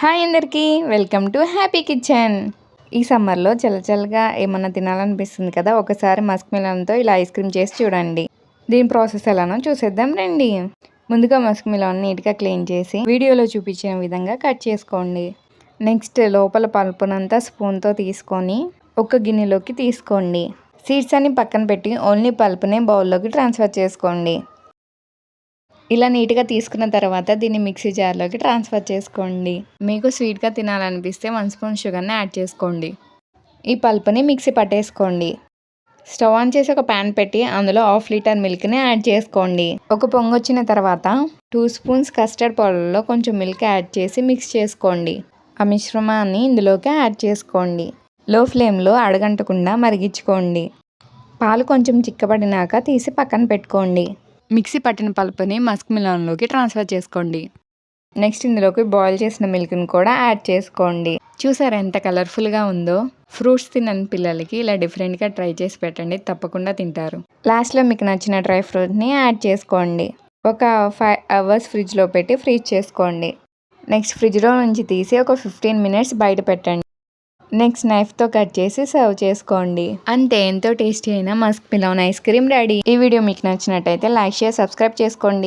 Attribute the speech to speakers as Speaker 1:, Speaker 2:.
Speaker 1: Hi అందరికీ welcome to happy kitchen. ఈ సమ్మర్లో చల్లచల్లగా ఏమన్నా తినాలనిపిస్తుంది కదా, ఒకసారి మస్క్ మిలన్తో ఇలా ఐస్ క్రీమ్ చేసి చూడండి. దీని ప్రాసెస్ ఎలానో చూసేద్దాం రండి. ముందుగా మస్క్ మిలన్ నీట్గా క్లీన్ చేసి వీడియోలో చూపించిన విధంగా కట్ చేసుకోండి. నెక్స్ట్ లోపల పల్పునంతా స్పూన్తో తీసుకొని ఒక గిన్నెలోకి తీసుకోండి. సీడ్స్ అన్ని పక్కన పెట్టి ఓన్లీ పల్పునే బౌల్లోకి ట్రాన్స్ఫర్ చేసుకోండి. ఇలా నీట్గా తీసుకున్న తర్వాత దీన్ని మిక్సీ జార్లోకి ట్రాన్స్ఫర్ చేసుకోండి. మీకు స్వీట్గా తినాలనిపిస్తే 1 స్పూన్ షుగర్ని యాడ్ చేసుకోండి. ఈ పల్పుని మిక్సీ పట్టేసుకోండి. స్టవ్ ఆన్ చేసి ఒక ప్యాన్ పెట్టి అందులో 1/2 లీటర్ మిల్క్ని యాడ్ చేసుకోండి. ఒక పొంగు వచ్చిన తర్వాత 2 స్పూన్స్ కస్టర్డ్ పౌడర్లో కొంచెం మిల్క్ యాడ్ చేసి మిక్స్ చేసుకోండి. ఆ మిశ్రమాన్ని ఇందులోకి యాడ్ చేసుకోండి. లో ఫ్లేమ్లో అడగంటకుండా మరిగించుకోండి. పాలు కొంచెం చిక్కబడినాక తీసి పక్కన పెట్టుకోండి. మిక్సీ పట్టిన పల్పుని మస్క్ మిలన్లోకి ట్రాన్స్ఫర్ చేసుకోండి. నెక్స్ట్ ఇందులోకి బాయిల్ చేసిన మిల్క్ని కూడా యాడ్ చేసుకోండి. చూసారా ఎంత కలర్ఫుల్గా ఉందో. ఫ్రూట్స్ తినని పిల్లలకి ఇలా డిఫరెంట్గా ట్రై చేసి పెట్టండి, తప్పకుండా తింటారు. లాస్ట్లో మీకు నచ్చిన డ్రై ఫ్రూట్ని యాడ్ చేసుకోండి. ఒక 5 అవర్స్ ఫ్రిడ్జ్లో పెట్టి ఫ్రీజ్ చేసుకోండి. నెక్స్ట్ ఫ్రిడ్జ్లో నుంచి తీసి ఒక 15 మినిట్స్ బయట పెట్టండి. నెక్స్ట్ నైఫ్తో కట్ చేసి సర్వ్ చేసుకోండి. అంతే, ఎంతో టేస్టీ అయిన Musk melon ice cream ready. ఈ వీడియో మీకు నచ్చినట్టయితే లైక్, షేర్, సబ్స్క్రైబ్ చేసుకోండి.